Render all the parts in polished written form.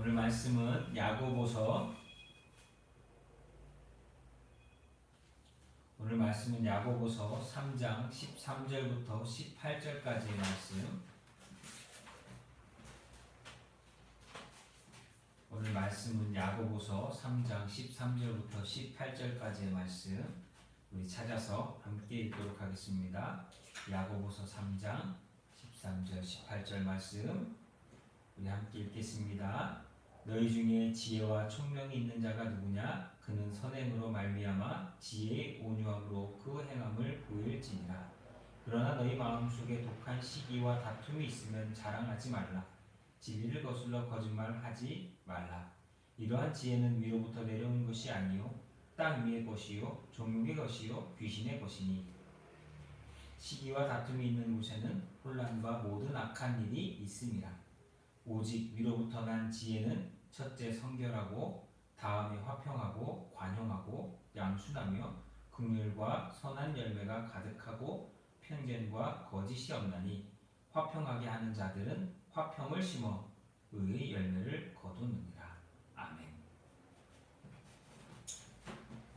오늘 말씀은 야고보서 3장 13절부터 18절까지의 말씀. 오늘 말씀은 야고보서 3장 13절부터 18절까지의 말씀. 우리 찾아서 함께 읽도록 하겠습니다. 야고보서 3장 13절 18절 말씀 우리 함께 읽겠습니다. 너희 중에 지혜와 총명이 있는 자가 누구냐? 그는 선행으로 말미암아 지혜의 온유함으로 그 행함을 보일지니라. 그러나 너희 마음속에 독한 시기와 다툼이 있으면 자랑하지 말라. 진리를 거슬러 거짓말하지 말라. 이러한 지혜는 위로부터 내려온 것이 아니요 땅 위의 것이요 종육의 것이요 귀신의 것이니 시기와 다툼이 있는 곳에는 혼란과 모든 악한 일이 있음이라. 오직 위로부터 난 지혜는 첫째 성결하고 다음에 화평하고 관용하고 양순하며 긍휼과 선한 열매가 가득하고 편견과 거짓이 없나니 화평하게 하는 자들은 화평을 심어 의의 열매를 거두느니라. 아멘.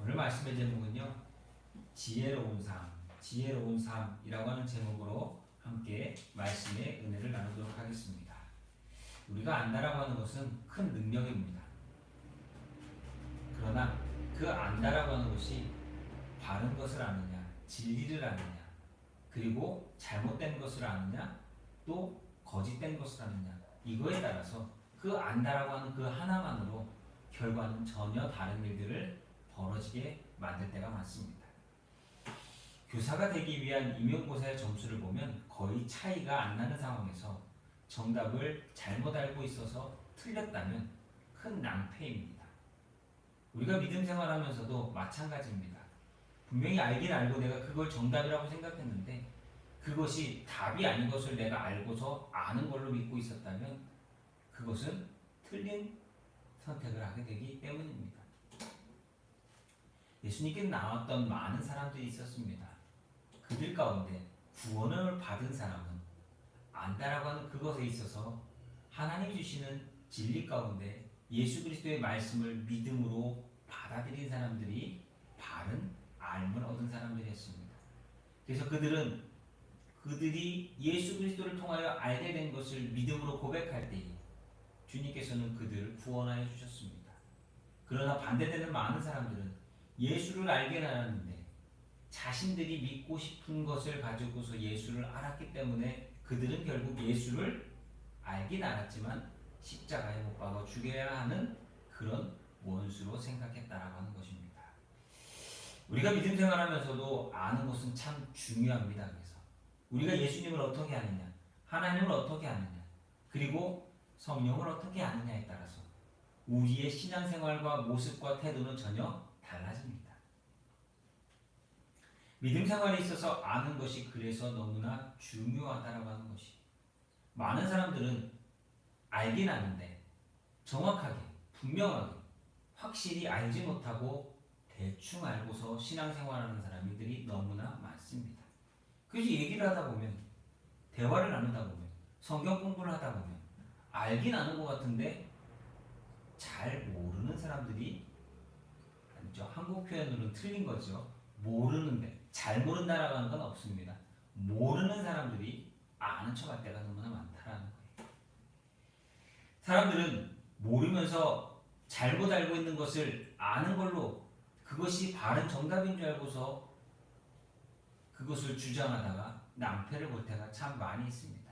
오늘 말씀의 제목은요, 지혜로운 삶이라고 하는 제목으로 함께 말씀의 은혜를 나누도록 하겠습니다. 우리가 안다라고 하는 것은 큰 능력입니다. 그러나 그 안다라고 하는 것이 바른 것을 아느냐, 진리를 아느냐, 그리고 잘못된 것을 아느냐, 또 거짓된 것을 아느냐, 이거에 따라서 그 안다라고 하는 그 하나만으로 결과는 전혀 다른 일들을 벌어지게 만들 때가 많습니다. 교사가 되기 위한 임용고사의 점수를 보면 거의 차이가 안 나는 상황에서 정답을 잘못 알고 있어서 틀렸다면 큰 낭패입니다. 우리가 믿음 생활하면서도 마찬가지입니다. 분명히 알긴 알고 내가 그걸 정답이라고 생각했는데 그것이 답이 아닌 것을 내가 알고서 아는 걸로 믿고 있었다면 그것은 틀린 선택을 하게 되기 때문입니다. 예수님께 나왔던 많은 사람들이 있었습니다. 그들 가운데 구원을 받은 사람은 안다라고 하는 그것에 있어서 하나님이 주시는 진리 가운데 예수 그리스도의 말씀을 믿음으로 받아들인 사람들이 바른 알을 얻은 사람들이었습니다. 그래서 그들이 예수 그리스도를 통하여 알게 된 것을 믿음으로 고백할 때에 주님께서는 그들을 구원하여 주셨습니다. 그러나 반대되는 많은 사람들은 예수를 알긴 알았는데 자신들이 믿고 싶은 것을 가지고서 예수를 알았기 때문에 그들은 결국 예수를 알긴 알았지만 십자가에 못 박아 죽여야 하는 그런 원수로 생각했다라고 하는 것입니다. 우리가 믿음 생활하면서도 아는 것은 참 중요합니다. 그래서 우리가 예수님을 어떻게 아느냐, 하나님을 어떻게 아느냐, 그리고 성령을 어떻게 아느냐에 따라서 우리의 신앙생활과 모습과 태도는 전혀 달라집니다. 믿음 생활에 있어서 아는 것이 그래서 너무나 중요하다라고 하는 것이, 많은 사람들은 알긴 아는데 정확하게 분명하게 확실히 알지 못하고 대충 알고서 신앙생활하는 사람들이 너무나 많습니다. 그래서 얘기를 하다 보면, 대화를 나누다 보면, 성경 공부를 하다 보면 알긴 아는 것 같은데 잘 모르는 사람들이, 아니죠, 한국 표현으로는 틀린 거죠. 모르는데, 잘 모른다라고 하는 건 없습니다. 모르는 사람들이 아는 척할 때가 너무나 많다라는 거예요. 사람들은 모르면서 잘못 알고 있는 것을 아는 걸로 그것이 바른 정답인 줄 알고서 그것을 주장하다가 낭패를 볼 때가 참 많이 있습니다.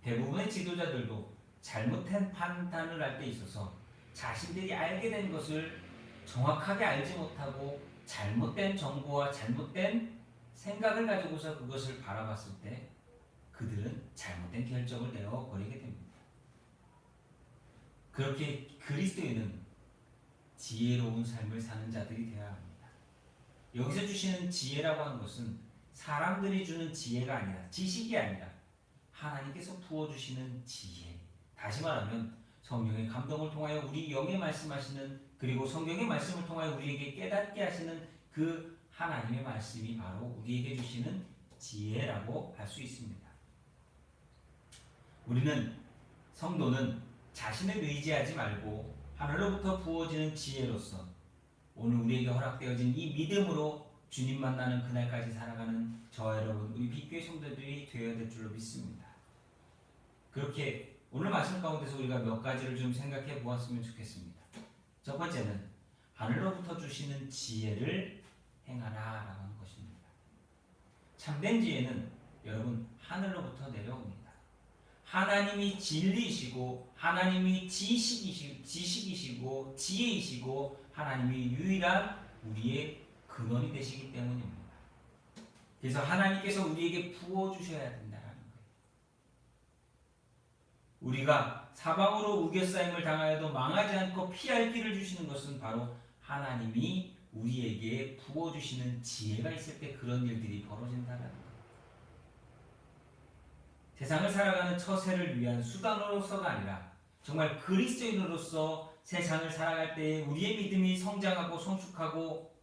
대부분의 지도자들도 잘못된 판단을 할 때 있어서 자신들이 알게 된 것을 정확하게 알지 못하고 잘못된 정보와 잘못된 생각을 가지고서 그것을 바라봤을 때 그들은 잘못된 결정을 내어버리게 됩니다. 그렇게 그리스도인은 지혜로운 삶을 사는 자들이 되어야 합니다. 여기서 주시는 지혜라고 하는 것은 사람들이 주는 지혜가 아니라, 지식이 아니라 하나님께서 부어주시는 지혜, 다시 말하면 성령의 감동을 통하여 우리 영에 말씀하시는, 그리고 성경의 말씀을 통하여 우리에게 깨닫게 하시는 그 하나님의 말씀이 바로 우리에게 주시는 지혜라고 할 수 있습니다. 우리는, 성도는 자신을 의지하지 말고 하늘로부터 부어지는 지혜로서 오늘 우리에게 허락되어진 이 믿음으로 주님 만나는 그날까지 살아가는 저와 여러분 우리 빛교회 성도들이 되어야 될 줄로 믿습니다. 그렇게 오늘 말씀 가운데서 우리가 몇 가지를 좀 생각해 보았으면 좋겠습니다. 첫 번째는 하늘로부터 주시는 지혜를 행하라라고 하는 것입니다. 참된 지혜는 여러분 하늘로부터 내려옵니다. 하나님이 진리이시고 하나님이 지식이시고 지혜이시고 하나님이 유일한 우리의 근원이 되시기 때문입니다. 그래서 하나님께서 우리에게 부어주셔야 된다는 거예요. 우리가 사방으로 우겨싸임을 당하여도 망하지 않고 피할 길을 주시는 것은 바로 하나님이 우리에게 부어주시는 지혜가 있을 때 그런 일들이 벌어진다는 거예요. 세상을 살아가는 처세를 위한 수단으로서가 아니라 정말 그리스도인으로서 세상을 살아갈 때 우리의 믿음이 성장하고 성숙하고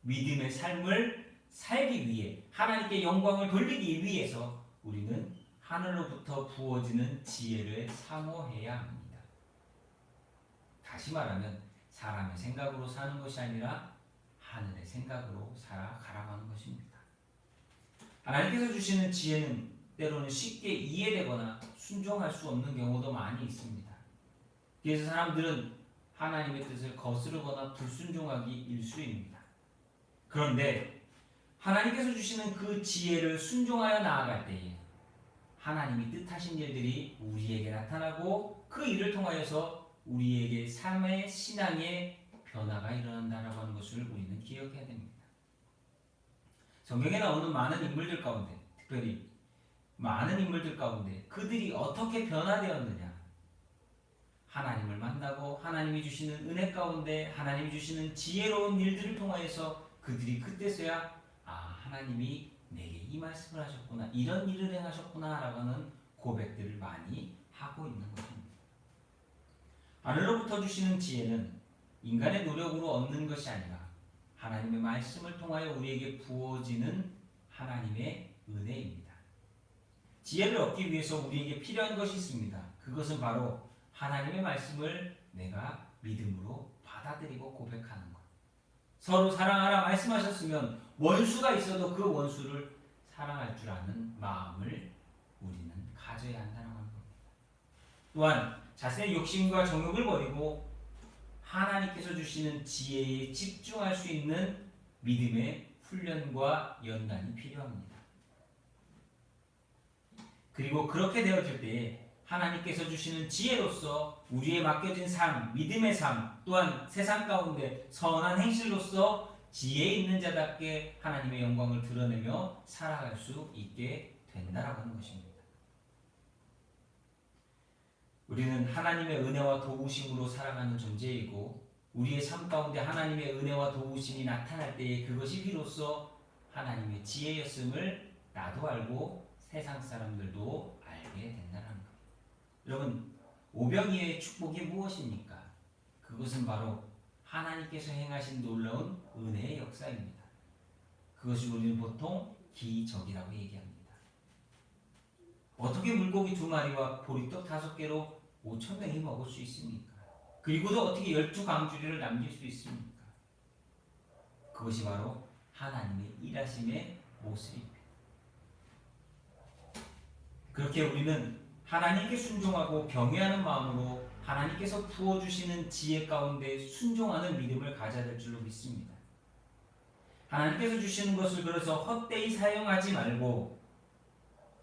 믿음의 삶을 살기 위해 하나님께 영광을 돌리기 위해서 우리는 하늘로부터 부어지는 지혜를 사모해야 합니다. 다시 말하면 사람의 생각으로 사는 것이 아니라 하늘의 생각으로 살아가라고 하는 것입니다. 하나님께서 주시는 지혜는 때로는 쉽게 이해되거나 순종할 수 없는 경우도 많이 있습니다. 그래서 사람들은 하나님의 뜻을 거스르거나 불순종하기 일쑤입니다. 그런데 하나님께서 주시는 그 지혜를 순종하여 나아갈 때에 하나님이 뜻하신 일들이 우리에게 나타나고 그 일을 통하여서 우리에게 삶의 신앙의 변화가 일어난다라고 하는 것을 우리는 기억해야 됩니다. 성경에 나오는 많은 인물들 가운데 특별히 많은 인물들 가운데 그들이 어떻게 변화되었느냐? 하나님을 만나고 하나님이 주시는 은혜 가운데 하나님이 주시는 지혜로운 일들을 통하여서 그들이 그때서야 하나님이 내게 이 말씀을 하셨구나, 이런 일을 행하셨구나 라고 하는 고백들을 많이 하고 있는 것입니다. 하늘로부터 주시는 지혜는 인간의 노력으로 얻는 것이 아니라 하나님의 말씀을 통하여 우리에게 부어지는 하나님의 은혜입니다. 지혜를 얻기 위해서 우리에게 필요한 것이 있습니다. 그것은 바로 하나님의 말씀을 내가 믿음으로 받아들이고 고백하는 것. 서로 사랑하라 말씀하셨으면 원수가 있어도 그 원수를 사랑할 줄 아는 마음을 우리는 가져야 한다는 겁니다. 또한 자신의 욕심과 정욕을 버리고 하나님께서 주시는 지혜에 집중할 수 있는 믿음의 훈련과 연단이 필요합니다. 그리고 그렇게 되어질 때에 하나님께서 주시는 지혜로서 우리에 맡겨진 삶, 믿음의 삶, 또한 세상 가운데 선한 행실로서 지혜 있는 자답게 하나님의 영광을 드러내며 살아갈 수 있게 된다라고 하는 것입니다. 우리는 하나님의 은혜와 도우심으로 살아가는 존재이고 우리의 삶 가운데 하나님의 은혜와 도우심이 나타날 때에 그것이 비로소 하나님의 지혜였음을 나도 알고 세상 사람들도 알게 된다는 것. 여러분, 오병이어의 축복이 무엇입니까? 그것은 바로 하나님께서 행하신 놀라운 은혜의 역사입니다. 그것이 우리는 보통 기적이라고 얘기합니다. 어떻게 물고기 2마리와 보리떡 5개로 5,000명이 먹을 수 있습니까? 그리고도 어떻게 12강주리를 남길 수 있습니까? 그것이 바로 하나님의 일하심의 모습입니다. 그렇게 우리는 하나님께 순종하고 경외하는 마음으로 하나님께서 부어주시는 지혜 가운데 순종하는 믿음을 가져야 될 줄로 믿습니다. 하나님께서 주시는 것을 그래서 헛되이 사용하지 말고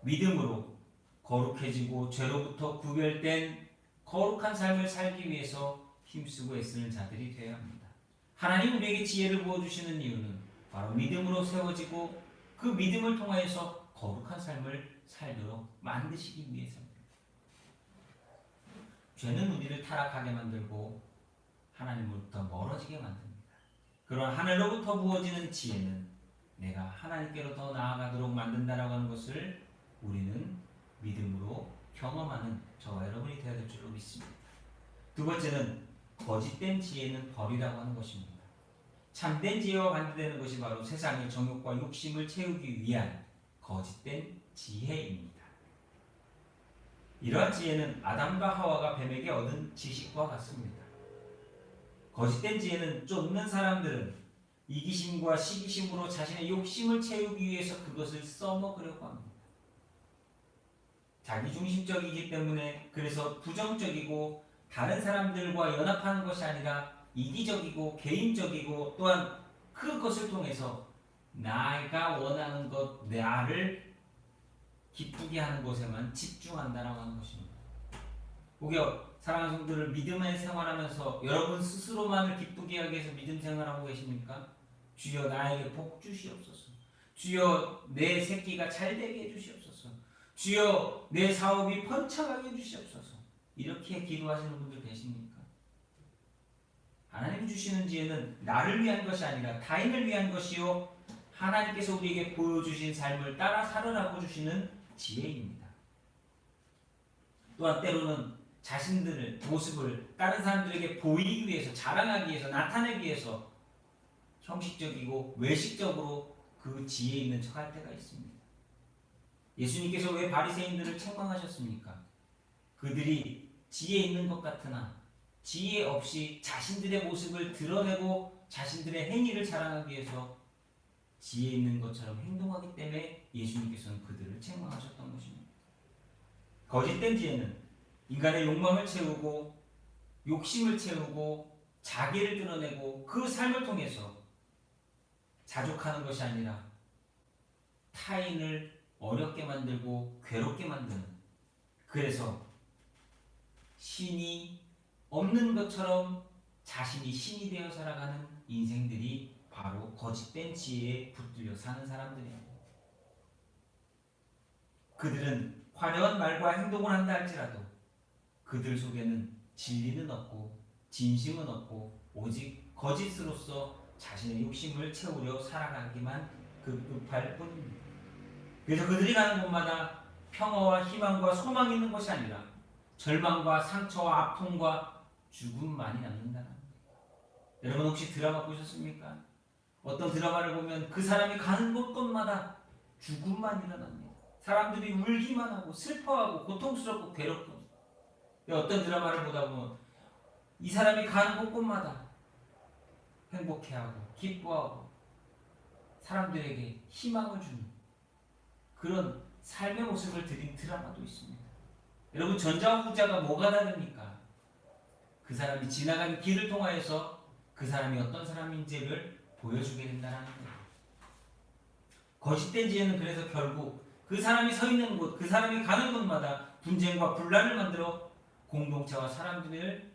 믿음으로 거룩해지고 죄로부터 구별된 거룩한 삶을 살기 위해서 힘쓰고 애쓰는 자들이 되어야 합니다. 하나님 우리에게 지혜를 부어주시는 이유는 바로 믿음으로 세워지고 그 믿음을 통하여서 거룩한 삶을 살도록 만드시기 위해서입니다. 죄는 우리를 타락하게 만들고 하나님으로부터 멀어지게 만듭니다. 그러나 하늘로부터 부어지는 지혜는 내가 하나님께로 더 나아가도록 만든다라고 하는 것을 우리는 믿음으로 경험하는 저와 여러분이 되어야 될 줄로 믿습니다. 두 번째는 거짓된 지혜는 버리라고 하는 것입니다. 참된 지혜와 반대되는 것이 바로 세상의 정욕과 욕심을 채우기 위한 거짓된 지혜입니다. 이러한 지혜는 아담과 하와가 뱀에게 얻은 지식과 같습니다. 거짓된 지혜는 쫓는 사람들은 이기심과 시기심으로 자신의 욕심을 채우기 위해서 그것을 써먹으려고 합니다. 자기중심적이기 때문에 그래서 부정적이고 다른 사람들과 연합하는 것이 아니라 이기적이고 개인적이고 또한 그것을 통해서 내가 원하는 것, 나를 기쁘게 하는 것에만 집중한다라고 하는 것입니다. 오히려 사랑하는 성도들, 믿음의 생활하면서 여러분 스스로만을 기쁘게 하기 위해서 믿음 생활하고 계십니까? 주여 나에게 복 주시옵소서. 주여 내 새끼가 잘 되게 해주시옵소서. 주여 내 사업이 번창하게 해주시옵소서. 이렇게 기도하시는 분들 계십니까? 하나님 주시는 지혜는 나를 위한 것이 아니라 타인을 위한 것이요 하나님께서 우리에게 보여주신 삶을 따라 살으라고 주시는 지혜입니다. 또한 때로는 자신들의 모습을 다른 사람들에게 보이기 위해서, 자랑하기 위해서, 나타내기 위해서 형식적이고 외식적으로 그 지혜 있는 척할 때가 있습니다. 예수님께서 왜 바리새인들을 책망하셨습니까? 그들이 지혜 있는 것 같으나 지혜 없이 자신들의 모습을 드러내고 자신들의 행위를 자랑하기 위해서 지혜 있는 것처럼 행동하기 때문에 예수님께서는 그들을 책망하셨던 것입니다. 거짓된 지혜는 인간의 욕망을 채우고 욕심을 채우고 자기를 드러내고 그 삶을 통해서 자족하는 것이 아니라 타인을 어렵게 만들고 괴롭게 만드는, 그래서 신이 없는 것처럼 자신이 신이 되어 살아가는 인생들이 바로 거짓된 지혜에 붙들려 사는 사람들입니다. 그들은 화려한 말과 행동을 한다 할지라도 그들 속에는 진리는 없고 진심은 없고 오직 거짓으로서 자신의 욕심을 채우려 살아가기만 급급할 뿐입니다. 그래서 그들이 가는 곳마다 평화와 희망과 소망이 있는 것이 아니라 절망과 상처와 아픔과 죽음만이 남는다는 거예요. 여러분 혹시 드라마 보셨습니까? 어떤 드라마를 보면 그 사람이 가는 곳곳마다 죽음만 일어납니다. 사람들이 울기만 하고 슬퍼하고 고통스럽고 괴롭고, 어떤 드라마를 보다 보면 이 사람이 가는 곳곳마다 행복해하고 기뻐하고 사람들에게 희망을 주는 그런 삶의 모습을 드린 드라마도 있습니다. 여러분 전자와 후자가 뭐가 다릅니까? 그 사람이 지나가는 길을 통하여서 그 사람이 어떤 사람인지를 보여주게 된다는 거예요. 거짓된 지혜는 그래서 결국 그 사람이 서 있는 곳, 그 사람이 가는 곳마다 분쟁과 분란을 만들어 공동체와 사람들을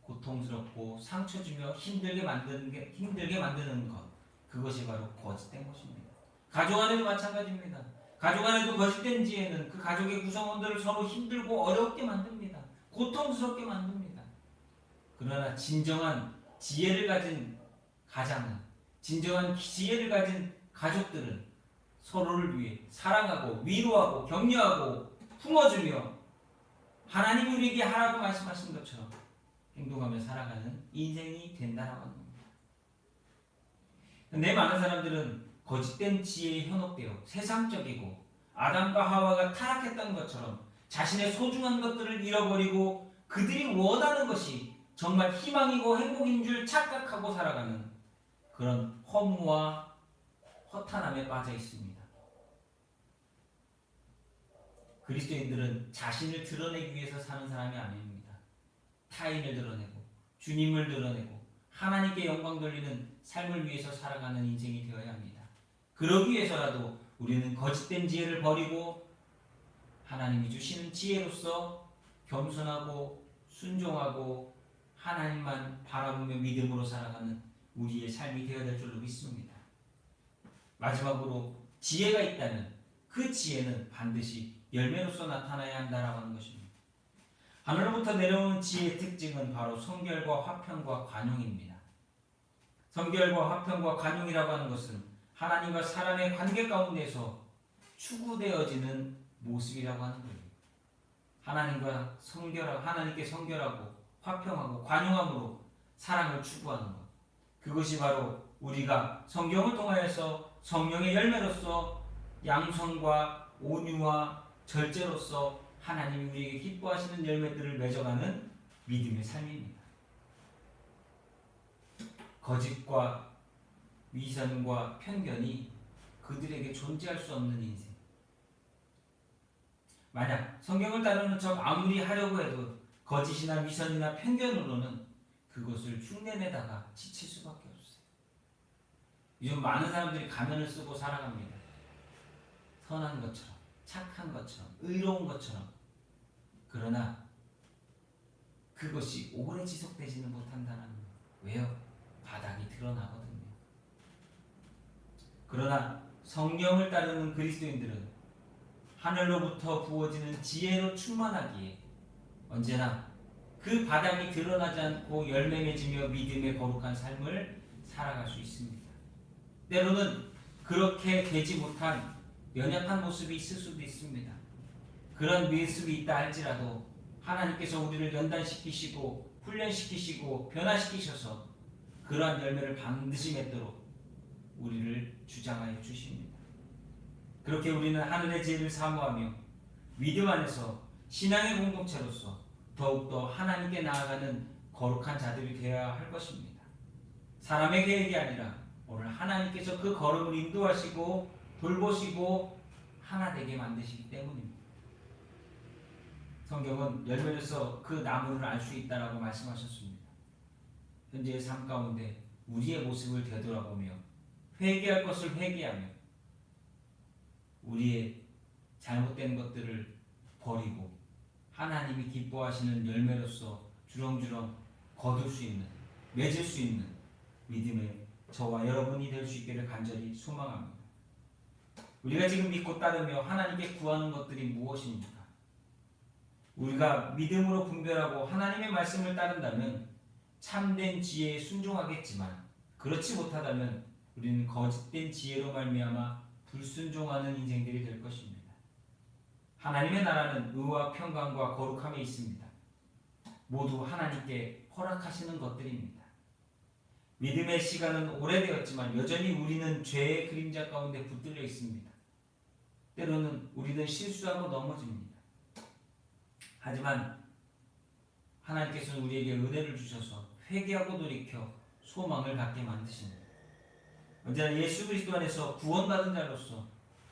고통스럽고 상처 주며 힘들게 만드는 것, 그것이 바로 거짓된 것입니다. 가족 안에도 마찬가지입니다. 가족 안에도 거짓된 지혜는 그 가족의 구성원들을 서로 힘들고 어렵게 만듭니다. 고통스럽게 만듭니다. 그러나 진정한 지혜를 가진 가장은, 진정한 지혜를 가진 가족들은 서로를 위해 사랑하고 위로하고 격려하고 품어주며 하나님이 우리에게 하라고 말씀하신 것처럼 행동하며 살아가는 인생이 된다라고 하는 겁니다. 근데 많은 사람들은 거짓된 지혜에 현혹되어 세상적이고 아담과 하와가 타락했던 것처럼 자신의 소중한 것들을 잃어버리고 그들이 원하는 것이 정말 희망이고 행복인 줄 착각하고 살아가는 그런 허무와 허탄함에 빠져 있습니다. 그리스도인들은 자신을 드러내기 위해서 사는 사람이 아닙니다. 타인을 드러내고 주님을 드러내고 하나님께 영광 돌리는 삶을 위해서 살아가는 인생이 되어야 합니다. 그러기 위해서라도 우리는 거짓된 지혜를 버리고 하나님이 주시는 지혜로서 겸손하고 순종하고 하나님만 바라보며 믿음으로 살아가는 우리의 삶이 되어야 될 줄로 믿습니다. 마지막으로 지혜가 있다면 그 지혜는 반드시 열매로서 나타나야 한다라고 하는 것입니다. 하늘로부터 내려오는 지혜의 특징은 바로 성결과 화평과 관용입니다. 성결과 화평과 관용이라고 하는 것은 하나님과 사람의 관계 가운데서 추구되어지는 모습이라고 하는 거예요. 하나님께 성결하고 화평하고 관용함으로 사랑을 추구하는 것. 그것이 바로 우리가 성경을 통하여서 성령의 열매로서 양선과 온유와 절제로서 하나님이 우리에게 기뻐하시는 열매들을 맺어가는 믿음의 삶입니다. 거짓과 위선과 편견이 그들에게 존재할 수 없는 인생. 만약 성경을 따르는 척 아무리 하려고 해도 거짓이나 위선이나 편견으로는 그것을 흉내내다가 지칠 수밖에 없어요. 요즘 많은 사람들이 가면을 쓰고 살아갑니다. 선한 것처럼, 착한 것처럼, 의로운 것처럼. 그러나 그것이 오래 지속되지는 못한다는 거예요. 왜요? 바닥이 드러나거든요. 그러나 성령을 따르는 그리스도인들은 하늘로부터 부어지는 지혜로 충만하기에 언제나 그 바닥이 드러나지 않고 열매 맺으며 믿음의 거룩한 삶을 살아갈 수 있습니다. 때로는 그렇게 되지 못한 연약한 모습이 있을 수도 있습니다. 그런 모습이 있다 할지라도 하나님께서 우리를 연단시키시고 훈련시키시고 변화시키셔서 그러한 열매를 반드시 맺도록 우리를 주장하여 주십니다. 그렇게 우리는 하늘의 지혜를 사모하며 믿음 안에서 신앙의 공동체로서 더욱더 하나님께 나아가는 거룩한 자들이 되어야 할 것입니다. 사람의 계획이 아니라 오늘 하나님께서 그 걸음을 인도하시고 돌보시고 하나 되게 만드시기 때문입니다. 성경은 열매로서 그 나무를 알 수 있다라고 말씀하셨습니다. 현재의 삶 가운데 우리의 모습을 되돌아보며 회개할 것을 회개하며 우리의 잘못된 것들을 버리고 하나님이 기뻐하시는 열매로서 주렁주렁 거둘 수 있는, 맺을 수 있는 믿음의 저와 여러분이 될 수 있기를 간절히 소망합니다. 우리가 지금 믿고 따르며 하나님께 구하는 것들이 무엇입니까? 우리가 믿음으로 분별하고 하나님의 말씀을 따른다면 참된 지혜에 순종하겠지만 그렇지 못하다면 우리는 거짓된 지혜로 말미암아 불순종하는 인생들이 될 것입니다. 하나님의 나라는 의와 평강과 거룩함에 있습니다. 모두 하나님께 허락하시는 것들입니다. 믿음의 시간은 오래되었지만 여전히 우리는 죄의 그림자 가운데 붙들려 있습니다. 때로는 우리는 실수하고 넘어집니다. 하지만 하나님께서는 우리에게 은혜를 주셔서 회개하고 돌이켜 소망을 갖게 만드십니다. 언제나 예수 그리스도 안에서 구원받은 자로서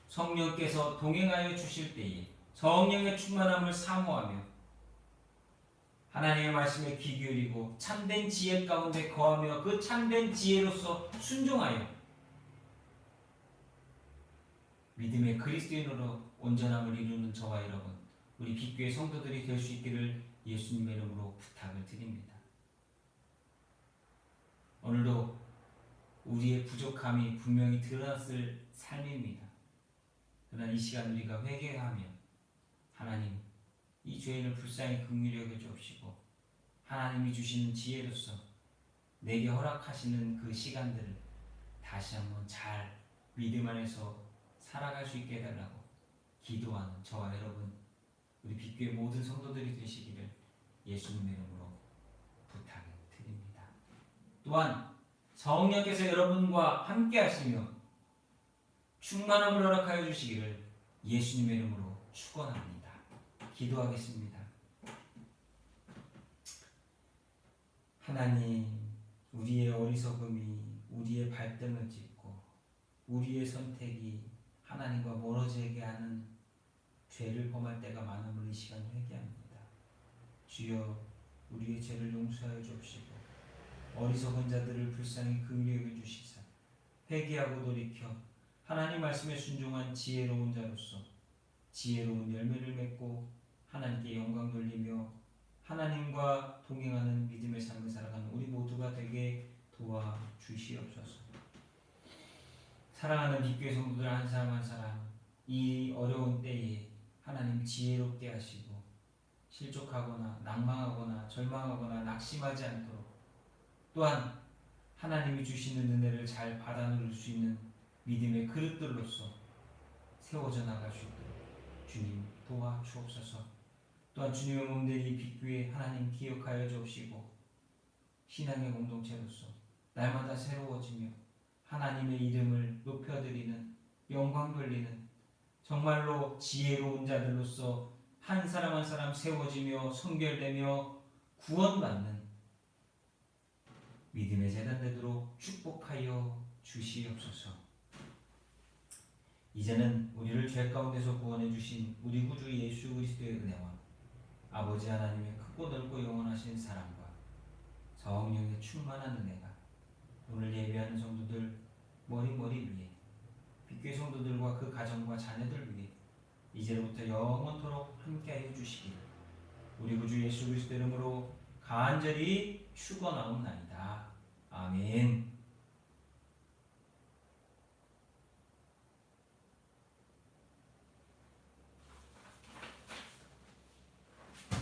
성령께서 동행하여 주실 때에 성령의 충만함을 사모하며 하나님의 말씀에 귀 기울이고 참된 지혜 가운데 거하며 그 참된 지혜로서 순종하여 믿음의 그리스도인으로 온전함을 이루는 저와 여러분, 우리 빛교회 성도들이 될 수 있기를 예수님의 이름으로 부탁을 드립니다. 오늘도 우리의 부족함이 분명히 드러났을 삶입니다. 그러나 이 시간 우리가 회개하며 하나님, 이 죄인을 불쌍히 긍휼히 여겨 주옵시고 하나님이 주시는 지혜로서 내게 허락하시는 그 시간들을 다시 한번 잘 믿음 안에서 살아갈 수 있게 해달라고 기도하는 저와 여러분, 우리 빛교회 모든 성도들이 되시기를 예수님의 이름으로 부탁을 드립니다. 또한 성령께서 여러분과 함께 하시며 충만함을 허락하여 주시기를 예수님의 이름으로 축원합니다. 기도하겠습니다. 하나님, 우리의 어리석음이 우리의 발등을 찢고 우리의 선택이 하나님과 멀어지게 하는 죄를 범할 때가 많음을 이 시간 회개합니다. 주여, 우리의 죄를 용서하여 주옵시고 어리석은 자들을 불쌍히 긍휼히 여겨 주시사 회개하고 돌이켜 하나님 말씀에 순종한 지혜로운 자로서 지혜로운 열매를 맺고 하나님께 영광 돌리며 하나님과 동행하는 믿음의 삶을 살아가는 우리 모두가 되게 도와주시옵소서. 사랑하는 빛교회 성도들 한 사람 한 사람, 이 어려운 때에 하나님 지혜롭게 하시고 실족하거나 낭망하거나 절망하거나 낙심하지 않도록, 또한 하나님이 주시는 은혜를 잘 받아 누릴 수 있는 믿음의 그릇들로서 세워져 나갈 수 있도록 주님 도와주옵소서. 또한 주님의 몸된 이 빛교회 하나님 기억하여 주옵시고 신앙의 공동체로서 날마다 새로워지며 하나님의 이름을 높여드리는 영광 돌리는 정말로 지혜로운 자들로서 한 사람 한 사람 세워지며 성결되며 구원받는 믿음의 재단 되도록 축복하여 주시옵소서. 이제는 우리를 죄 가운데서 구원해 주신 우리 구주 예수 그리스도의 은혜와 아버지 하나님의 크고 넓고 영원하신 사랑과 성령의 충만한 은혜가 오늘 예배하는 성도들 머리 위에 빛교회 성도들과 그 가정과 자녀들 위에 이제부터 영원토록 함께하여 주시기를 우리 구주 예수 그리스도 이름으로 간절히 축원하옵나이다. 아멘.